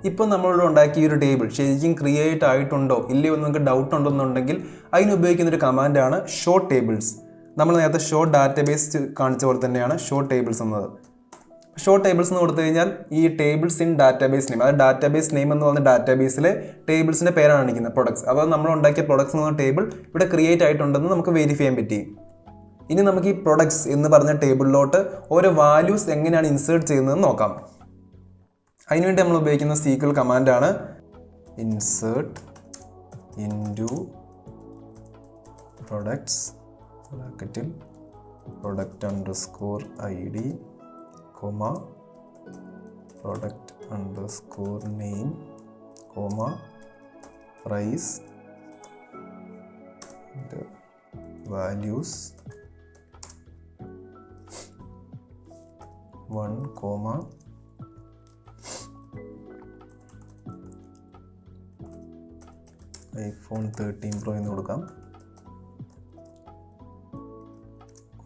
ഇപ്പോൾ നമ്മളിവിടെ ഉണ്ടാക്കിയ ഒരു ടേബിൾ ശരിക്കും ക്രിയേറ്റ് ആയിട്ടുണ്ടോ ഇല്ലയോ എന്ന് നിങ്ങൾക്ക് ഡൗട്ട് ഉണ്ടെന്നുണ്ടെങ്കിൽ അതിന് ഉപയോഗിക്കുന്ന ഒരു കമാൻഡാണ് ഷോ ടേബിൾസ്. നമ്മൾ നേരത്തെ ഷോ ഡാറ്റാബേസ് കാണിച്ച പോലെ തന്നെയാണ് ഷോ ടേബിൾസ് എന്നത്. ഷോ ടേബിൾസ് എന്ന് കൊടുത്തു കഴിഞ്ഞാൽ ഈ ടേബിൾസ് ഇൻ ഡാറ്റാബേസ് നെയിം, അതായത് ഡാറ്റാബേസ് നെയിം എന്ന് പറഞ്ഞ ഡാറ്റാബേസിലെ ടേബിൾസിൻ്റെ പേരാണ് കാണിക്കുന്നത് പ്രൊഡക്ട്സ്. അപ്പോൾ നമ്മൾ ഉണ്ടാക്കിയ പ്രൊഡക്ട്സ് എന്ന് പറഞ്ഞ ടേബിൾ ഇവിടെ ക്രിയേറ്റ് ആയിട്ടുണ്ടെന്ന് നമുക്ക് വെരിഫൈ ചെയ്യാൻ പറ്റി. ഇനി നമുക്ക് ഈ പ്രൊഡക്ട്സ് എന്ന് പറഞ്ഞ ടേബിളിലോട്ട് ഓരോ വാല്യൂസ് എങ്ങനെയാണ് ഇൻസേർട്ട് ചെയ്യുന്നതെന്ന് നോക്കാം. അതിനുവേണ്ടി നമ്മൾ ഉപയോഗിക്കുന്ന സീക്വൽ കമാൻഡാണ് ഇൻസേർട്ട് ഇൻറ്റു പ്രൊഡക്ട്സ് ബ്രാക്കറ്റിൽ product underscore ID, product underscore name, price, values 1, iPhone 13 Pro എന്ന് കൊടുക്കാം,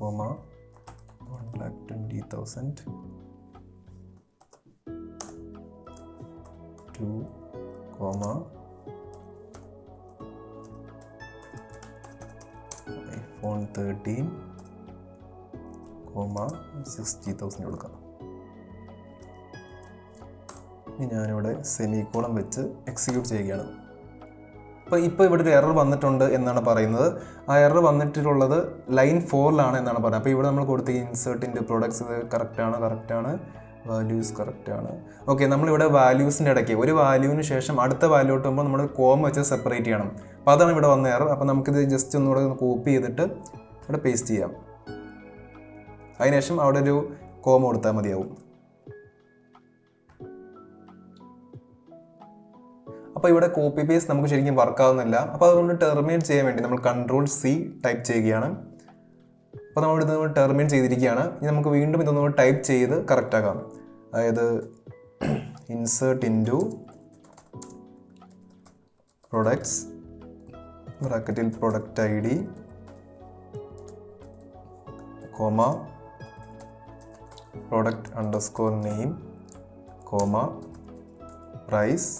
1,20,000, 2, iPhone 13, 60,000 കൊടുക്കാം. ഇനി ഞാനിവിടെ സെമിക്കോളം വെച്ച് എക്സിക്യൂട്ട് ചെയ്യുകയാണ്. ഇപ്പോൾ ഇവിടെ ഒരു എറർ വന്നിട്ടുണ്ട് എന്നാണ് പറയുന്നത്. ആ എറർ വന്നിട്ടുള്ളത് ലൈൻ 4ലാണ് എന്നാണ് പറയുന്നത്. അപ്പോൾ ഇവിടെ നമ്മൾ കൊടുത്ത ഇൻസേർട്ട് ഇൻറ്റു പ്രൊഡക്ട്സ് ഇത് കറക്റ്റാണ്, വാല്യൂസ് കറക്റ്റാണ്. ഓക്കെ, നമ്മളിവിടെ വാല്യൂസിൻ്റെ ഇടയ്ക്ക് ഒരു വാല്യൂവിന് ശേഷം അടുത്ത വാല്യൂ കിട്ടുമ്പോൾ നമ്മൾ കോമ വെച്ച് സെപ്പറേറ്റ് ചെയ്യണം. അപ്പോൾ അതാണ് ഇവിടെ വന്ന എറർ. അപ്പോൾ നമുക്കിത് ജസ്റ്റ് ഒന്നുകൂടെ കോപ്പി ചെയ്തിട്ട് ഇവിടെ പേസ്റ്റ് ചെയ്യാം. അതിനുശേഷം അവിടെ ഒരു കോമ കൊടുത്താൽ മതിയാവും. അപ്പോൾ ഇവിടെ കോപ്പി പേസ്റ്റ് നമുക്ക് ശരിക്കും വർക്കാവുന്നില്ല. അപ്പോൾ അതുകൊണ്ട് ടെർമിനേറ്റ് ചെയ്യാൻ വേണ്ടി നമ്മൾ Ctrl+C ടൈപ്പ് ചെയ്യുകയാണ്. അപ്പോൾ നമ്മൾ ഇത് ടെർമിനേറ്റ് ചെയ്തിരിക്കുകയാണ്. ഇനി നമുക്ക് വീണ്ടും ഇതൊന്നുകൂടി ടൈപ്പ് ചെയ്ത് കറക്റ്റാക്കാം. അതായത് ഇൻസേർട്ട് ഇൻറ്റു പ്രൊഡക്ട്സ് ബ്രാക്കറ്റിൽ product ID, product underscore name, price,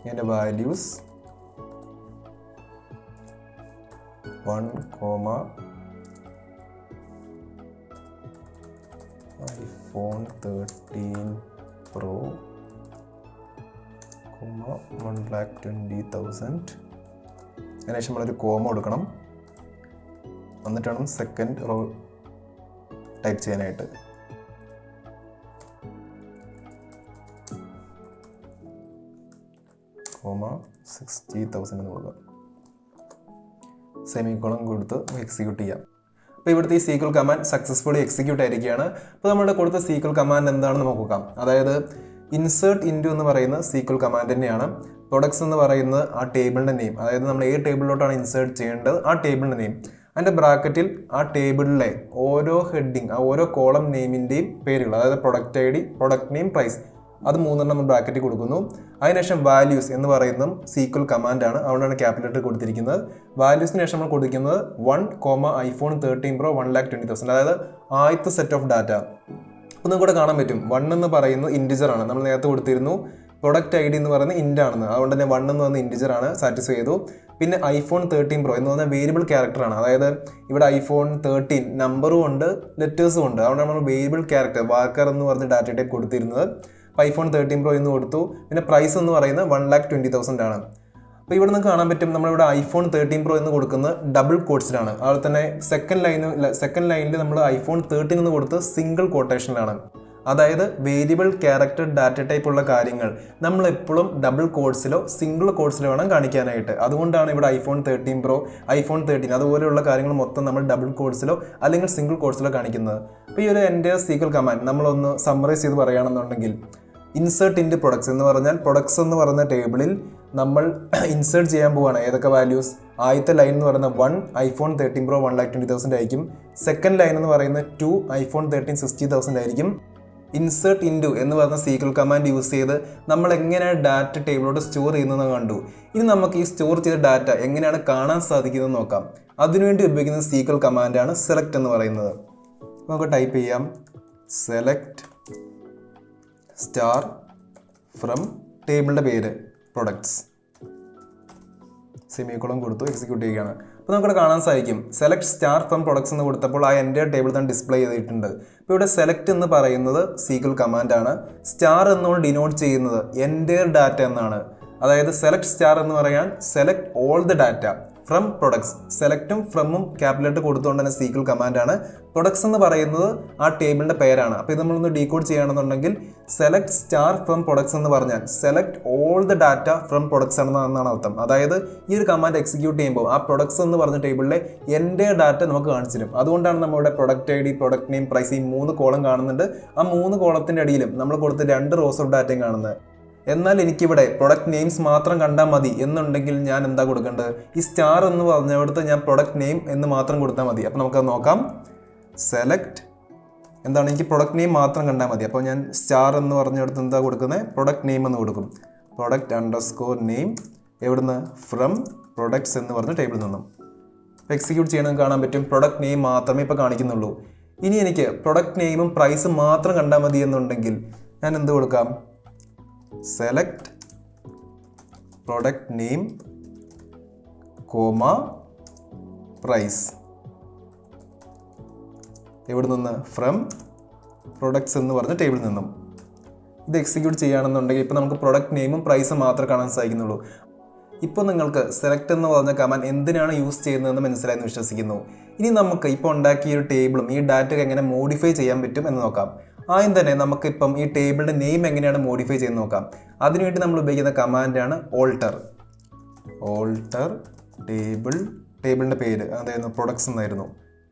ഇതിൻ്റെ വാല്യൂസ് 1, iPhone 13 Pro, 1,20,000. അതിനുശേഷം നമ്മളൊരു കോമ കൊടുക്കണം. എന്നിട്ടാണ് സെക്കൻഡ് റോ ടൈപ്പ് ചെയ്യാനായിട്ട്. $60,000 എന്ന് കൊടുക്കാം. സെമിക്കോളം കൊടുത്ത് എക്സിക്യൂട്ട് ചെയ്യാം. അപ്പോൾ ഇവിടുത്തെ ഈ സീക്വൽ കമാൻഡ് സക്സസ്ഫുള്ളി എക്സിക്യൂട്ട് ആയിരിക്കുകയാണ്. അപ്പോൾ നമ്മുടെ കൊടുത്ത സീക്വൽ കമാൻഡ് എന്താണെന്ന് നോക്കാം. അതായത് ഇൻസേർട്ട് ഇൻറ്റു എന്ന് പറയുന്ന സീക്വൽ കമാൻഡ് തന്നെയാണ്. പ്രൊഡക്ട്സ് എന്ന് പറയുന്നത് ആ ടേബിളിൻ്റെ നെയിം, അതായത് നമ്മൾ ഏത് ടേബിളിലോട്ടാണ് ഇൻസേർട്ട് ചെയ്യേണ്ടത് ആ ടേബിളിൻ്റെ നെയിം. അതിൻ്റെ ബ്രാക്കറ്റിൽ ആ ടേബിളിലെ ഓരോ ഹെഡിങ്, ആ ഓരോ കോളം നെയിമിൻ്റെയും പേരുകൾ, അതായത് product I D, product name, price, അത് മൂന്നെണ്ണം നമ്മൾ ബ്രാക്കറ്റിൽ കൊടുക്കുന്നു. അതിനുശേഷം വാല്യൂസ് എന്ന് പറയുന്നതും സീക്വൽ കമാൻഡാണ്, അതുകൊണ്ടാണ് ക്യാപിറ്റൽ ലെറ്റർ കൊടുത്തിരിക്കുന്നത്. വാല്യൂസിന് ശേഷം നമ്മൾ കൊടുക്കുന്നത് 1, iPhone 13 Pro 1,20,000, അതായത് ആദ്യത്തെ സെറ്റ് ഓഫ് ഡാറ്റ. ഒന്നും കൂടെ കാണാൻ പറ്റും. 1 എന്ന് പറയുന്നത് ഇൻറ്റിജർ ആണ്, നമ്മൾ നേരത്തെ കൊടുത്തിരുന്നു. പ്രൊഡക്റ്റ് ഐ ഡി എന്ന് പറയുന്നത് ഇൻ്റ് ആണെന്ന്, അതുകൊണ്ട് തന്നെ 1 എന്ന് പറയുന്ന ഇൻറ്റിജർ ആണ്, സാറ്റിസ്ഫൈ ചെയ്തു. പിന്നെ iPhone 13 Pro എന്ന് പറഞ്ഞാൽ വേരിയബിൾ ക്യാരക്ടറാണ്, അതായത് ഇവിടെ iPhone 13 നമ്പറും ഉണ്ട് ലെറ്റേഴ്സും ഉണ്ട്, അതുകൊണ്ട് നമ്മൾ വേരിയബിൾ ക്യാരക്ടർ വാക്കർ എന്ന് പറഞ്ഞ ഡാറ്റ ടൈപ്പ് കൊടുത്തിരുന്നത്. iPhone 13 Pro എന്ന് കൊടുത്തു. പിന്നെ പ്രൈസ് എന്ന് പറയുന്നത് 1,20,000 ആണ്. അപ്പോൾ ഇവിടെ നിന്ന് കാണാൻ പറ്റും നമ്മളിവിടെ iPhone 13 Pro എന്ന് കൊടുക്കുന്നത് ഡബിൾ കോട്ട്സിലാണ്. അതുപോലെ തന്നെ സെക്കൻഡ് ലൈനിൽ നമ്മൾ iPhone 13 എന്ന് കൊടുത്ത് സിംഗിൾ കോട്ടേഷനിലാണ്. അതായത് വേരിയബിൾ ക്യാരക്ടർ ഡാറ്റ ടൈപ്പ് ഉള്ള കാര്യങ്ങൾ നമ്മൾ എപ്പോഴും ഡബിൾ കോഡ്സിലോ സിംഗിൾ കോഡ്സിലോ വേണം കാണിക്കാനായിട്ട്. അതുകൊണ്ടാണ് ഇവിടെ iPhone 13 Pro, iPhone 13 അതുപോലെയുള്ള കാര്യങ്ങൾ മൊത്തം നമ്മൾ ഡബിൾ കോഡ്സിലോ അല്ലെങ്കിൽ സിംഗിൾ കോഡ്സിലോ കാണിക്കുന്നത്. അപ്പോൾ ഈ ഒരു എൻ്റെ സീക്വൽ കമാൻഡ് നമ്മളൊന്ന് സമ്മറൈസ് ചെയ്ത് പറയുകയാണെന്നുണ്ടെങ്കിൽ, ഇൻസേർട്ട് ഇൻറ്റു പ്രൊഡക്ട്സ് എന്ന് പറഞ്ഞാൽ പ്രൊഡക്ട്സ് എന്ന് പറയുന്ന ടേബിളിൽ നമ്മൾ ഇൻസേർട്ട് ചെയ്യാൻ പോവുകയാണ്. ഏതൊക്കെ വാല്യൂസ്? ആദ്യത്തെ ലൈൻ എന്ന് പറയുന്നത് 1, iPhone 13 Pro 1,20,000 ആയിരിക്കും. സെക്കൻഡ് ലൈൻ എന്ന് പറയുന്നത് 2, iPhone 13 60,000 ആയിരിക്കും. ഇൻസേർട്ട് ഇൻറ്റു എന്ന് പറയുന്ന സീക്വൽ കമാൻഡ് യൂസ് ചെയ്ത് നമ്മൾ എങ്ങനെയാണ് ഡാറ്റ ടേബിളോട്ട് സ്റ്റോർ ചെയ്യുന്നതെന്ന് കണ്ടു. ഇനി നമുക്ക് ഈ സ്റ്റോർ ചെയ്ത ഡാറ്റ എങ്ങനെയാണ് കാണാൻ സാധിക്കുന്നത് നോക്കാം. അതിനുവേണ്ടി ഉപയോഗിക്കുന്ന സീക്വൽ കമാൻഡാണ് സെലക്ട് എന്ന് പറയുന്നത്. നമുക്ക് ടൈപ്പ് ചെയ്യാം സെലക്ട് സ്റ്റാർ ഫ്രം ടേബിളിൻ്റെ പേര് പ്രൊഡക്ട്സ്, സെമിക്കോളം കൊടുത്തു, എക്സിക്യൂട്ട് ചെയ്യുകയാണ്. അപ്പോൾ നമുക്കിവിടെ കാണാൻ സാധിക്കും സെലക്ട് സ്റ്റാർ ഫ്രം പ്രൊഡക്ട്സ് എന്ന് കൊടുത്തപ്പോൾ ആ എൻ്റെ ടേബിൾ തന്നെ ഡിസ്പ്ലേ ചെയ്തിട്ടുണ്ട്. ഇപ്പോൾ ഇവിടെ സെലക്ട് എന്ന് പറയുന്നത് സീക്വൽ കമാൻഡാണ്. സ്റ്റാർ എന്നുകൊണ്ട് ഡിനോട്ട് ചെയ്യുന്നത് എൻ്റെ ഡാറ്റ എന്നാണ്. അതായത് സെലക്ട് സ്റ്റാർ എന്ന് പറയാൻ select all the data from products. സെലക്റ്റും ഫ്രമും ക്യാപിറ്റൽ കൊടുത്തുകൊണ്ട് തന്നെ സീക്വൽ കമാൻഡാണ്. പ്രൊഡക്ട്സ് എന്ന് പറയുന്നത് ആ ടേബിളിൻ്റെ പേരാണ്. അപ്പോൾ ഇത് നമ്മളൊന്ന് ഡീകോഡ് ചെയ്യുകയാണെന്നുണ്ടെങ്കിൽ സെലക്ട് സ്റ്റാർ ഫ്രം പ്രൊഡക്ട്സ് എന്ന് പറഞ്ഞാൽ select all the data from products എന്നാണ് അർത്ഥം. അതായത് ഈ ഒരു കമാൻഡ് എക്സിക്യൂട്ട് ചെയ്യുമ്പോൾ ആ പ്രൊഡക്ട്സ് എന്ന് പറഞ്ഞ ടേബിളിലെ എൻ്റെ ഡാറ്റ നമുക്ക് കാണിച്ചു തരും. അതുകൊണ്ടാണ് നമ്മുടെ product I D, product name, price, ഈ 3 കോളം കാണുന്നുണ്ട്. ആ 3 കോളത്തിൻ്റെ അടിയിലും നമ്മൾ കൊടുത്ത 2 റോസ് ഓഫ് ഡാറ്റയും കാണുന്നത്. എന്നാൽ എനിക്കിവിടെ പ്രൊഡക്റ്റ് നെയിംസ് മാത്രം കണ്ടാൽ മതി എന്നുണ്ടെങ്കിൽ ഞാൻ എന്താ കൊടുക്കേണ്ടത്? ഈ സ്റ്റാർ എന്ന് പറഞ്ഞവിടുത്ത് ഞാൻ പ്രൊഡക്റ്റ് നെയിം എന്ന് മാത്രം കൊടുത്താൽ മതി. അപ്പോൾ നമുക്കത് നോക്കാം. സെലക്ട് എന്താണ്, എനിക്ക് പ്രൊഡക്റ്റ് നെയിം മാത്രം കണ്ടാൽ മതി. അപ്പോൾ ഞാൻ സ്റ്റാർ എന്ന് പറഞ്ഞിടത്ത് എന്താ കൊടുക്കുന്നത്? പ്രൊഡക്റ്റ് നെയിം എന്ന് കൊടുക്കും. പ്രൊഡക്റ്റ് അണ്ടർസ്കോർ നെയിം എവിടുന്ന്? ഫ്രം പ്രൊഡക്ട്സ് എന്ന് പറഞ്ഞ ടേബിളിൽ നിന്നും. എക്സിക്യൂട്ട് ചെയ്യണമെന്ന് കാണാൻ പറ്റും. പ്രൊഡക്റ്റ് നെയിം മാത്രമേ ഇപ്പോൾ കാണിക്കുന്നുള്ളൂ. ഇനി എനിക്ക് പ്രൊഡക്റ്റ് നെയിമും പ്രൈസും മാത്രം കണ്ടാൽ മതി എന്നുണ്ടെങ്കിൽ ഞാൻ എന്ത് കൊടുക്കാം? Select product name comma price എവിടെ നിന്ന്? ഫ്രം പ്രൊഡക്ട്സ് എന്ന് പറഞ്ഞ ടേബിളിൽ നിന്നും. ഇത് എക്സിക്യൂട്ട് ചെയ്യുകയാണെന്നുണ്ടെങ്കിൽ ഇപ്പോൾ നമുക്ക് പ്രൊഡക്റ്റ് നെയിമും പ്രൈസും മാത്രമേ കാണാൻ സാധിക്കുന്നുള്ളൂ. ഇപ്പോൾ നിങ്ങൾക്ക് സെലക്ട് എന്ന് പറഞ്ഞ കമാൻഡ് എന്തിനാണ് യൂസ് ചെയ്യുന്നതെന്ന് മനസ്സിലായെന്ന് വിശ്വസിക്കുന്നു. ഇനി നമുക്ക് ഇപ്പോൾ ഉണ്ടാക്കിയ ഒരു ടേബിളും ഈ ഡാറ്റ എങ്ങനെ മോഡിഫൈ ചെയ്യാൻ പറ്റും എന്ന് നോക്കാം. ആദ്യം തന്നെ നമുക്കിപ്പം ഈ ടേബിളിൻ്റെ നെയിം എങ്ങനെയാണ് മോഡിഫൈ ചെയ്ത് നോക്കാം. അതിനുവേണ്ടി നമ്മൾ ഉപയോഗിക്കുന്ന കമാൻഡാണ് ഓൾട്ടർ. ഓൾട്ടർ ടേബിളിൻ്റെ പേര് അതായിരുന്നു പ്രൊഡക്ട്സ് എന്നായിരുന്നു.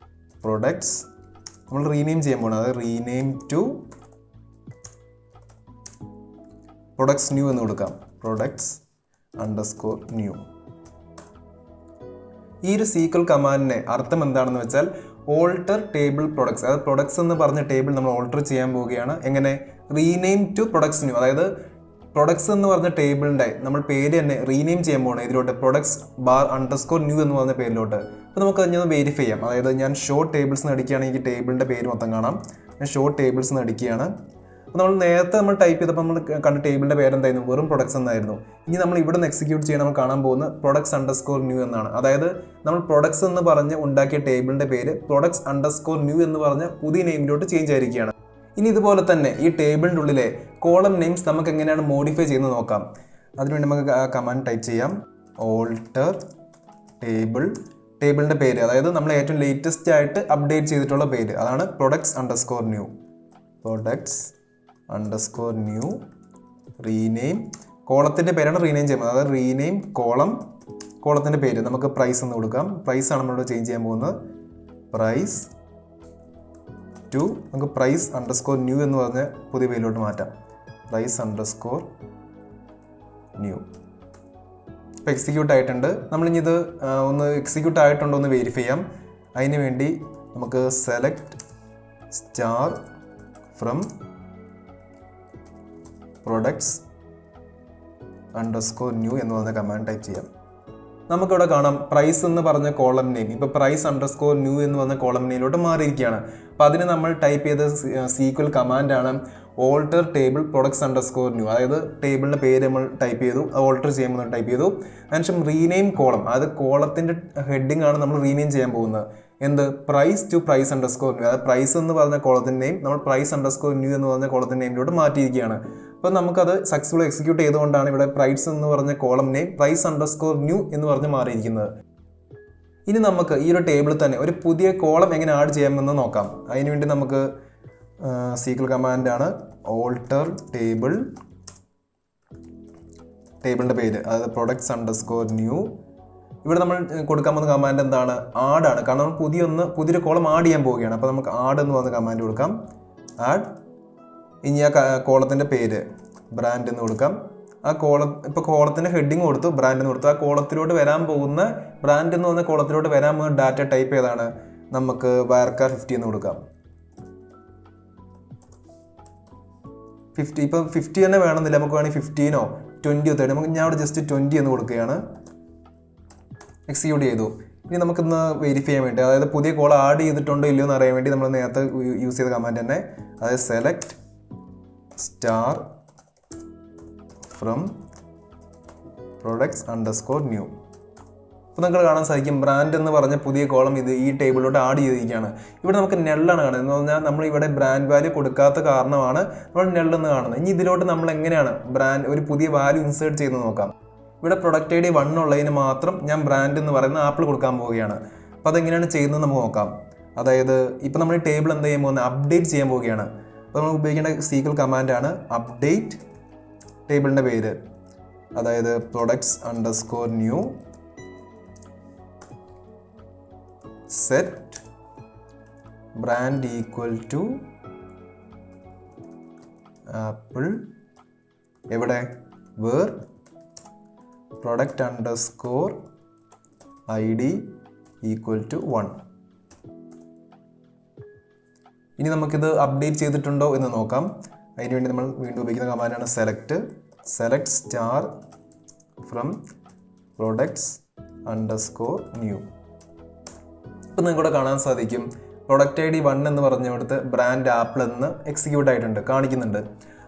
പ്രൊഡക്ട്സ് നമ്മൾ റീനെയിം ചെയ്യാൻ പോകണം. അത് റീനെയിം ടു പ്രൊഡക്ട്സ് ന്യൂ എന്ന് കൊടുക്കാം. Products underscore new. ഈ ഒരു സീക്വൽ കമാൻഡിൻ്റെ അർത്ഥം എന്താണെന്ന് വെച്ചാൽ ഓൾട്ടർ ടേബിൾ പ്രൊഡക്ട്സ്, അതായത് പ്രൊഡക്ട്സ് എന്ന് പറഞ്ഞ ടേബിൾ നമ്മൾ ഓൾട്ടർ ചെയ്യാൻ പോവുകയാണ്. എങ്ങനെ? Rename to products new. അതായത് പ്രൊഡക്ട്സ് എന്ന് പറഞ്ഞ ടേബിളിൻ്റെ നമ്മൾ പേര് തന്നെ റീനെയിം ചെയ്യാൻ പോകണം ഇതിലോട്ട്, പ്രൊഡക്ട്സ് ബാർ അണ്ടർസ്കോർ ന്യൂ എന്ന് പറഞ്ഞ പേരിലോട്ട്. അപ്പോൾ നമുക്ക് അതിനൊന്ന് വെരിഫൈ ചെയ്യാം. അതായത് ഞാൻ ഷോ ടേബിൾസ് എന്ന് അടിക്കുകയാണെങ്കിൽ ടേബിളിൻ്റെ പേര് മൊത്തം കാണാം. ഞാൻ ഷോ ടേബിൾസ് എന്ന് അടിക്കുകയാണ്. അപ്പോൾ നമ്മൾ നേരത്തെ ടൈപ്പ് ചെയ്തപ്പോൾ നമ്മൾ കണ്ട ടേബിളിൻ്റെ പേരെന്തായിരുന്നു? വെറും പ്രൊഡക്ട്സ് എന്നായിരുന്നു. ഇനി നമ്മൾ ഇവിടെ നിന്ന് എക്സിക്യൂട്ട് ചെയ്യാൻ നമ്മൾ കാണാൻ പോകുന്നത് പ്രൊഡക്ട്സ് അണ്ടർസ്കോർ ന്യൂ എന്നാണ്. അതായത് നമ്മൾ പ്രൊഡക്ട്സ് എന്ന് പറഞ്ഞ് ഉണ്ടാക്കിയ ടേബിളിൻ്റെ പേര് പ്രൊഡക്ട്സ് അണ്ടർസ്കോർ ന്യൂ എന്ന് പറഞ്ഞ് പുതിയ നെയിമിലോട്ട് ചേഞ്ച് ആയിരിക്കുകയാണ്. ഇനി ഇതുപോലെ തന്നെ ഈ ടേബിളിൻ്റെ ഉള്ളിലെ കോളം നെയിംസ് നമുക്ക് എങ്ങനെയാണ് മോഡിഫൈ ചെയ്യുന്നത് നോക്കാം. അതിനുവേണ്ടി നമുക്ക് കമാൻഡ് ടൈപ്പ് ചെയ്യാം. ഓൾട്ടർ ടേബിളിൻ്റെ പേര്, അതായത് നമ്മൾ ഏറ്റവും ലേറ്റസ്റ്റ് ആയിട്ട് അപ്ഡേറ്റ് ചെയ്തിട്ടുള്ള പേര്, അതാണ് products underscore new. Products underscore new rename, കോളത്തിൻ്റെ പേരാണ് റീനെയിം ചെയ്യുന്നത്. അതായത് റീനെയിം കോളത്തിൻ്റെ പേര് നമുക്ക് പ്രൈസ് എന്ന് കൊടുക്കാം. പ്രൈസാണ് നമ്മളിവിടെ ചേഞ്ച് ചെയ്യാൻ പോകുന്നത്. പ്രൈസ് ടു നമുക്ക് പ്രൈസ് അണ്ടർസ്കോർ ന്യൂ എന്ന് പറഞ്ഞ് പുതിയ പേരിലോട്ട് മാറ്റാം. Price underscore new. ഇപ്പോൾ എക്സിക്യൂട്ട് ആയിട്ടുണ്ട്. നമ്മളിനി ഇത് ഒന്ന് എക്സിക്യൂട്ട് ആയിട്ടുണ്ടോ എന്ന് വെരിഫൈ ചെയ്യാം. അതിന് വേണ്ടി നമുക്ക് select star from products underscore new എന്ന് പറഞ്ഞ കമാൻഡ് ടൈപ്പ് ചെയ്യാം. നമുക്കിവിടെ കാണാം പ്രൈസ് എന്ന് പറഞ്ഞ കോളം നെയിം ഇപ്പോൾ പ്രൈസ് അണ്ടർസ്കോർ ന്യൂ എന്ന് പറഞ്ഞ കോളം നെയിലോട്ട് മാറിയിരിക്കുകയാണ്. അപ്പോൾ അതിന് നമ്മൾ ടൈപ്പ് ചെയ്ത സീക്വൽ കമാൻഡാണ് alter table products underscore new. അതായത് ടേബിളിൻ്റെ പേര് നമ്മൾ ടൈപ്പ് ചെയ്തു, ഓൾട്ടർ ചെയ്യുമ്പോൾ ടൈപ്പ് ചെയ്തു. അതിനുശേഷം റീനെയിം കോളം, അതായത് കോളത്തിൻ്റെ ഹെഡിങ് ആണ് നമ്മൾ റീനെയിം ചെയ്യാൻ പോകുന്നത്. എന്ത്? Price to price underscore new. അതായത് പ്രൈസ് എന്ന് പറഞ്ഞ കോളത്തിൻ്റെ നെയിം നമ്മൾ പ്രൈസ് അണ്ടർസ്കോർ ന്യൂ എന്ന് പറഞ്ഞ കോളത്തിൻ്റെ നെയിമിലോട്ട് മാറ്റിയിരിക്കുകയാണ്. അപ്പോൾ നമുക്കത് സക്സസ്ഫുൾ എക്സിക്യൂട്ട് ചെയ്തുകൊണ്ടാണ് ഇവിടെ പ്രൈസ് എന്ന് പറഞ്ഞ column name price underscore new എന്ന് പറഞ്ഞ് മാറിയിരിക്കുന്നത്. ഇനി നമുക്ക് ഈ ഒരു ടേബിളിൽ തന്നെ ഒരു പുതിയ കോളം എങ്ങനെ ആഡ് ചെയ്യാമെന്ന് നോക്കാം. അതിനുവേണ്ടി നമുക്ക് സീക്വൽ കമാൻഡാണ് ഓൾട്ടർ ടേബിൾ, ടേബിളിൻ്റെ പേര് അതായത് പ്രൊഡക്ട്സ് അണ്ടർസ്കോർ ന്യൂ. ഇവിടെ നമ്മൾ കൊടുക്കാൻ പോകുന്ന കമാൻഡ് എന്താണ്? ആഡാണ്. കാരണം നമ്മൾ പുതിയൊരു കോളം ആഡ് ചെയ്യാൻ പോവുകയാണ്. അപ്പോൾ നമുക്ക് ആഡ് എന്ന് പറഞ്ഞ കമാൻഡ് കൊടുക്കാം. ആഡ്. ഇനി ആ കോളത്തിൻ്റെ പേര് ബ്രാൻഡ് എന്ന് കൊടുക്കാം. ആ ഇപ്പോൾ കോളത്തിൻ്റെ ഹെഡിങ് കൊടുത്തു, ബ്രാൻഡ് എന്ന് കൊടുത്തു. ആ കോളത്തിലോട്ട് വരാൻ പോകുന്ന ബ്രാൻഡ് എന്ന് പറഞ്ഞ കോളത്തിലോട്ട് വരാൻ പോകുന്ന ഡാറ്റ ടൈപ്പ് ഏതാണ്? നമുക്ക് വാർക്കാർ 50 എന്ന് കൊടുക്കാം. 50 ഇപ്പം 50 തന്നെ വേണമെന്നില്ല, നമുക്ക് വേണമെങ്കിൽ 15 20 30. നമുക്ക് ഞാൻ അവിടെ ജസ്റ്റ് 20 എന്ന് കൊടുക്കുകയാണ്. എക്സിക്യൂട്ട് ചെയ്തു. ഇനി നമുക്കിന്ന് വെരിഫൈ ചെയ്യാൻ വേണ്ടി, അതായത് പുതിയ കോൾ ആഡ് ചെയ്തിട്ടുണ്ടോ ഇല്ലയോ എന്ന് അറിയാൻ വേണ്ടി നമ്മൾ നേരത്തെ യൂസ് ചെയ്ത കമാൻഡ് തന്നെ, അതായത് select star from products underscore new. അപ്പോൾ നിങ്ങൾക്ക് കാണാൻ സാധിക്കും ബ്രാൻഡ് എന്ന് പറഞ്ഞ പുതിയ കോളം ഈ ടേബിളിലോട്ട് ആഡ് ചെയ്തിരിക്കുകയാണ്. ഇവിടെ നമുക്ക് നെള്ളാണ് കാണുന്നത്. എന്ന് പറഞ്ഞാൽ നമ്മൾ ഇവിടെ ബ്രാൻഡ് വാല്യൂ കൊടുക്കാത്ത കാരണമാണ് നമ്മൾ നെള്ളെന്ന് കാണുന്നത്. ഇനി ഇതിലോട്ട് നമ്മൾ എങ്ങനെയാണ് ഒരു പുതിയ വാല്യൂ ഇൻസേർട്ട് ചെയ്ത് നോക്കാം. ഇവിടെ പ്രൊഡക്റ്റ് ID 1 ഉള്ളതിന് മാത്രം ഞാൻ ബ്രാൻഡ് എന്ന് പറയുന്ന ആപ്പിൾ കൊടുക്കാൻ പോവുകയാണ്. അപ്പോൾ അതെങ്ങനെയാണ് ചെയ്യുന്നത് നമുക്ക് നോക്കാം. അതായത് ഇപ്പോൾ നമ്മൾ ഈ ടേബിൾ എന്ത് ചെയ്യാൻ പോകുന്നത്? അപ്ഡേറ്റ് ചെയ്യാൻ പോവുകയാണ്. അപ്പോൾ നമ്മൾ ഉപയോഗിക്കേണ്ട സീക്വൽ കമാൻഡാണ് അപ്ഡേറ്റ് ടേബിളിൻ്റെ പേര്, അതായത് products underscore new set brand equal to Apple. എവിടെ? Where product underscore ID equal to 1. ഇനി നമുക്കിത് അപ്ഡേറ്റ് ചെയ്തിട്ടുണ്ടോ എന്ന് നോക്കാം. അതിനുവേണ്ടി നമ്മൾ വീണ്ടും ഉപയോഗിക്കുന്ന കമാൻഡാണ് select star from products underscore new. ഇപ്പം നിങ്ങൾക്കിവിടെ കാണാൻ സാധിക്കും പ്രൊഡക്റ്റ് ID 1 എന്ന് പറഞ്ഞിടത്ത് ബ്രാൻഡ് ആപ്പിൾ എന്ന് എക്സിക്യൂട്ട് ആയിട്ടുണ്ട്, കാണിക്കുന്നുണ്ട്.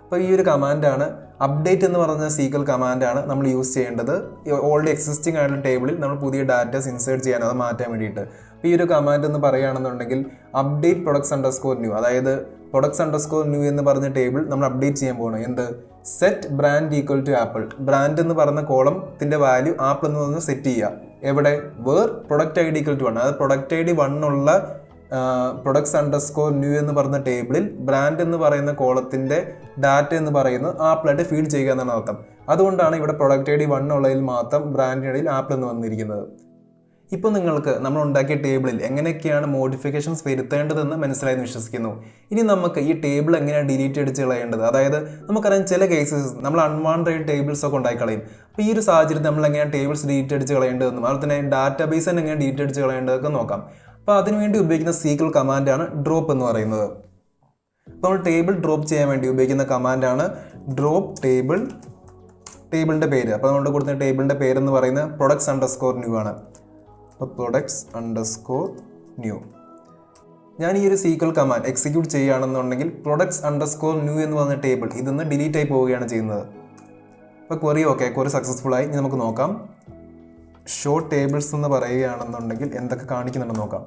അപ്പോൾ ഈ ഒരു കമാൻഡാണ് അപ്ഡേറ്റ് എന്ന് പറഞ്ഞ സീക്വൽ കമാൻഡാണ് നമ്മൾ യൂസ് ചെയ്യേണ്ടത് ഓൾറെഡി എക്സിസ്റ്റിംഗ് ആയിട്ടുള്ള ടേബിളിൽ നമ്മൾ പുതിയ ഡാറ്റാസ് ഇൻസേർട്ട് ചെയ്യാൻ, അത് മാറ്റാൻ വേണ്ടിയിട്ട്. അപ്പോൾ ഈ ഒരു കമാൻഡ് എന്ന് പറയുകയാണെന്നുണ്ടെങ്കിൽ അപ്ഡേറ്റ് പ്രൊഡക്ട്സ് അണ്ടർസ്കോർ ന്യൂ, അതായത് പ്രൊഡക്ട്സ് അണ്ടർസ്കോർ ന്യൂ എന്ന് പറഞ്ഞ ടേബിൾ നമ്മൾ അപ്ഡേറ്റ് ചെയ്യാൻ പോകണം. എന്ത്? Set brand equal to Apple. Brand എന്ന് പറയുന്ന കോളത്തിൻ്റെ വാല്യൂ ആപ്പിൾ എന്ന് പറഞ്ഞ് സെറ്റ് ചെയ്യുക. എവിടെ? Where product ID equal to 1. അതായത് പ്രൊഡക്റ്റ് ID 1 ഉള്ള പ്രൊഡക്ട്സ് അണ്ടർസ്കോർ ന്യൂ എന്ന് പറയുന്ന ടേബിളിൽ ബ്രാൻഡ് എന്ന് പറയുന്ന കോളത്തിൻ്റെ ഡാറ്റ എന്ന് പറയുന്നത് ആപ്പിളായിട്ട് ഫീഡ് ചെയ്യുക എന്നാണ് അർത്ഥം. അതുകൊണ്ടാണ് ഇവിടെ പ്രൊഡക്റ്റ് ID 1 ഉള്ളതിൽ മാത്രം ബ്രാൻഡിനിടയിൽ ആപ്പിൾ എന്ന് വന്നിരിക്കുന്നത്. ഇപ്പോൾ നിങ്ങൾക്ക് നമ്മൾ ഉണ്ടാക്കിയ ടേബിളിൽ എങ്ങനെയൊക്കെയാണ് മോഡിഫിക്കേഷൻസ് വരുത്തേണ്ടതെന്ന് മനസ്സിലായെന്ന് വിശ്വസിക്കുന്നു. ഇനി നമുക്ക് ഈ ടേബിൾ എങ്ങനെയാണ് ഡിലീറ്റ് അടിച്ച് കളയേണ്ടത്. അതായത് നമുക്കറിയാം ചില കേസസ് നമ്മൾ അൺവാണ്ടഡ് ടേബിൾസ് ഒക്കെ ഉണ്ടായി കളയും. അപ്പോൾ ഈ ഒരു സാഹചര്യത്തിൽ നമ്മൾ എങ്ങനെയാണ് ടേബിൾസ് ഡിലീറ്റ് അടിച്ച് കളയേണ്ടതെന്നും അതുപോലെ തന്നെ ഡാറ്റാബേസ് തന്നെ എങ്ങനെ ഡിലീറ്റ് അടിച്ച് കളയേണ്ടതൊക്കെ നോക്കാം. അപ്പോൾ അതിനുവേണ്ടി ഉപയോഗിക്കുന്ന സീക്വൽ കമാൻഡാണ് ഡ്രോപ്പ് എന്ന് പറയുന്നത്. അപ്പോൾ നമ്മൾ ടേബിൾ ഡ്രോപ്പ് ചെയ്യാൻ വേണ്ടി ഉപയോഗിക്കുന്ന കമാൻഡാണ് ഡ്രോപ്പ് ടേബിളിൻ്റെ പേര്. അപ്പോൾ നമ്മൾ കൊടുക്കുന്ന ടേബിളിൻ്റെ പേരെന്ന് പറയുന്നത് പ്രൊഡക്ട്സ് അണ്ടർസ്കോർ ന്യൂ ആണ്. അപ്പോൾ പ്രൊഡക്ട്സ് അണ്ടർസ്കോർ ന്യൂ. ഞാൻ ഈ ഒരു സീക്വൽ കമാൻഡ് എക്സിക്യൂട്ട് ചെയ്യുകയാണെന്നുണ്ടെങ്കിൽ പ്രൊഡക്ട്സ് അണ്ടർസ്കോർ ന്യൂ എന്ന് പറഞ്ഞ ടേബിൾ ഇതിന്ന് ഡിലീറ്റ് ആയി പോവുകയാണ് ചെയ്യുന്നത്. അപ്പോൾ ക്വറി സക്സസ്ഫുൾ ആയി. ഇനി നമുക്ക് നോക്കാം. ഷോ ടേബിൾസ് എന്ന് പറയുകയാണെന്നുണ്ടെങ്കിൽ എന്തൊക്കെ കാണിക്കുന്നുണ്ടെന്ന് നോക്കാം.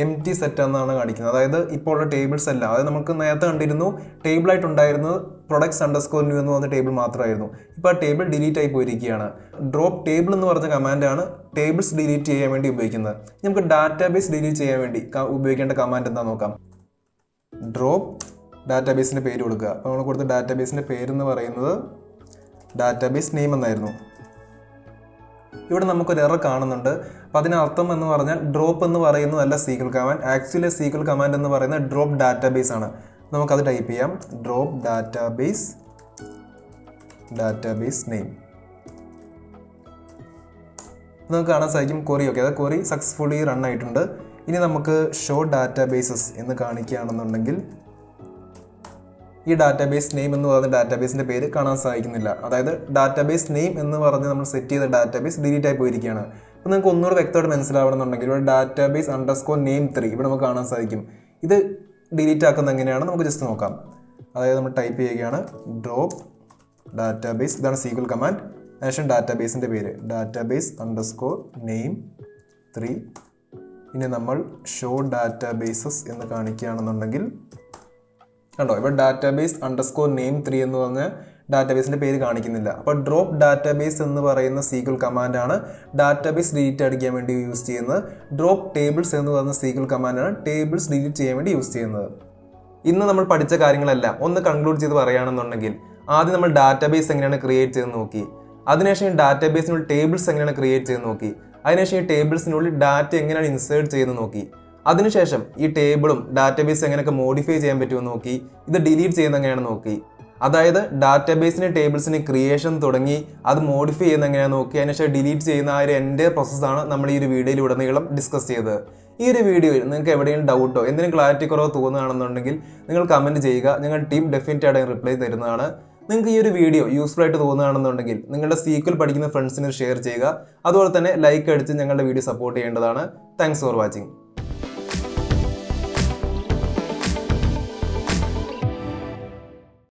empty സെറ്റ് എന്നാണ് കാണിക്കുന്നത്. അതായത് ഇപ്പോൾ ഉള്ള ടേബിൾസ് അല്ല. അതായത് നമുക്ക് നേരത്തെ കണ്ടിരുന്നു ടേബിളായിട്ടുണ്ടായിരുന്നത് പ്രൊഡക്ട്സ് അണ്ടർസ്കോർ ന്യൂ എന്ന് പറഞ്ഞ ടേബിൾ മാത്രമായിരുന്നു. ഇപ്പോൾ ആ ടേബിൾ ഡിലീറ്റ് ആയി പോയിരിക്കുകയാണ്. ഡ്രോപ്പ് ടേബിൾ എന്ന് പറഞ്ഞ കമാൻഡാണ് ടേബിൾസ് ഡിലീറ്റ് ചെയ്യാൻ വേണ്ടി ഉപയോഗിക്കുന്നത്. നമുക്ക് ഡാറ്റാബേസ് ഡിലീറ്റ് ചെയ്യാൻ വേണ്ടി ഉപയോഗിക്കേണ്ട കമാൻഡ് എന്താ നോക്കാം. ഡ്രോപ്പ് ഡാറ്റാബേസിൻ്റെ പേര് കൊടുക്കുക. അപ്പോൾ നമ്മൾ കൊടുത്ത ഡാറ്റാബേസിൻ്റെ പേരെന്ന് പറയുന്നത് ഡാറ്റാബേസ് നെയിം എന്നായിരുന്നു. ഇവിടെ നമുക്കൊരു എറർ കാണുന്നുണ്ട്. അപ്പോൾ അതിനർത്ഥം എന്ന് പറഞ്ഞാൽ ഡ്രോപ്പ് എന്ന് പറയുന്നതല്ല sequel command. Actually sequel command എന്ന് പറയുന്നത് ഡ്രോപ്പ് ഡാറ്റാബേസ് ആണ്. നമുക്കത് ടൈപ്പ് ചെയ്യാം. Drop database database name. നമുക്ക് കാണാൻ സാധിക്കും ക്വറി ഓക്കെ, അതായത് ക്വറി സക്സസ്ഫുള്ളി റൺ ആയിട്ടുണ്ട്. ഇനി നമുക്ക് ഷോ ഡാറ്റാബേസസ് എന്ന് കാണിക്കുകയാണെന്നുണ്ടെങ്കിൽ ഈ ഡാറ്റാബേസ് നെയിം എന്ന് പറയുന്ന ഡാറ്റാബേസിൻ്റെ പേര് കാണാൻ സാധിക്കുന്നില്ല. അതായത് ഡാറ്റാബേസ് നെയിം എന്ന് പറഞ്ഞ് നമ്മൾ സെറ്റ് ചെയ്ത ഡാറ്റാബേസ് ഡിലീറ്റ് ആയി പോയിരിക്കുകയാണ്. അപ്പോൾ നിങ്ങൾക്ക് ഒന്നുകൂടെ വ്യക്തമായിട്ട് മനസ്സിലാവണമെന്നുണ്ടെങ്കിൽ ഇവിടെ ഡാറ്റാബേസ് _name3 ഇവിടെ നമുക്ക് കാണാൻ സാധിക്കും. ഇത് ഡിലീറ്റ് ആക്കുന്നത് എങ്ങനെയാണ് നമുക്ക് ജസ്റ്റ് നോക്കാം. അതായത് നമ്മൾ ടൈപ്പ് ചെയ്യുകയാണ് ഡ്രോപ്പ് ഡാറ്റാബേസ്, ഇതാണ് SQL കമാൻഡ്. അതിനുശേഷം ഡാറ്റാബേസിൻ്റെ പേര് ഡാറ്റാബേസ് _name3. ഇനി നമ്മൾ ഷോ ഡാറ്റാബേസസ് എന്ന് കാണിക്കുകയാണെന്നുണ്ടെങ്കിൽ കണ്ടോ, ഇവിടെ ഡാറ്റാബേസ് _name3 എന്ന് പറഞ്ഞ ഡാറ്റാബേസിൻ്റെ പേര് കാണിക്കുന്നില്ല. അപ്പോൾ ഡ്രോപ്പ് ഡാറ്റാബേസ് എന്ന് പറയുന്ന SQL കമാൻഡാണ് ഡാറ്റാബേസ് ഡിലീറ്റ് അടിക്കാൻ വേണ്ടി യൂസ് ചെയ്യുന്നത്. ഡ്രോപ്പ് ടേബിൾസ് എന്ന് പറയുന്ന SQL കമാൻഡാണ് ടേബിൾസ് ഡിലീറ്റ് ചെയ്യാൻ വേണ്ടി യൂസ് ചെയ്യുന്നത്. ഇന്ന് നമ്മൾ പഠിച്ച കാര്യങ്ങളെല്ലാം ഒന്ന് കൺക്ലൂഡ് ചെയ്ത് പറയുകയാണെന്നുണ്ടെങ്കിൽ ആദ്യം നമ്മൾ ഡാറ്റാബേസ് എങ്ങനെയാണ് ക്രിയേറ്റ് ചെയ്ത് നോക്കി. അതിനുശേഷം ഈ ഡാറ്റാബേസിനുള്ളിൽ ടേബിൾസ് എങ്ങനെയാണ് ക്രിയേറ്റ് ചെയ്ത് നോക്കി. അതിനുശേഷം ഈ ടേബിൾസിനുള്ളിൽ ഡാറ്റ എങ്ങനെയാണ് ഇൻസേർട്ട് ചെയ്ത് നോക്കി. അതിനുശേഷം ഈ ടേബിളും ഡാറ്റാബേസ് എങ്ങനെയൊക്കെ മോഡിഫൈ ചെയ്യാൻ പറ്റുമെന്ന് നോക്കി. ഇത് ഡിലീറ്റ് ചെയ്യുന്നത് എങ്ങനെയാണെന്ന് നോക്കി. അതായത് ഡാറ്റാബേസിന് ടേബിൾസിന് ക്രിയേഷൻ തുടങ്ങി അത് മോഡിഫൈ ചെയ്യുന്നത് എങ്ങനെയാണെന്ന് നോക്കി. അതിനുശേഷം ഡിലീറ്റ് ചെയ്യുന്ന ആ ഒരു എൻ്റെ പ്രോസസ്സാണ് നമ്മൾ ഈ ഒരു വീഡിയോയിൽ ഉടനീളം ഡിസ്കസ് ചെയ്തത്. ഈ ഒരു വീഡിയോയിൽ നിങ്ങൾക്ക് എവിടെയെങ്കിലും ഡൗട്ടോ എന്തെങ്കിലും ക്ലാരിറ്റി കുറവ് തോന്നുകയാണെന്നുണ്ടെങ്കിൽ നിങ്ങൾ കമൻറ്റ് ചെയ്യുക. ഞങ്ങൾ ടീം ഡെഫിനറ്റ് ആയിട്ട് റിപ്ലൈ തരുന്നതാണ്. നിങ്ങൾക്ക് ഈ ഒരു വീഡിയോ യൂസ്ഫുൾ ആയിട്ട് തോന്നുകയാണെന്നുണ്ടെങ്കിൽ നിങ്ങളുടെ SQL പഠിക്കുന്ന ഫ്രണ്ട്സിന് ഷെയർ ചെയ്യുക. അതുപോലെ തന്നെ ലൈക്ക് അടിച്ച് ഞങ്ങളുടെ വീഡിയോ സപ്പോർട്ട് ചെയ്യേണ്ടതാണ്. Thanks for watching.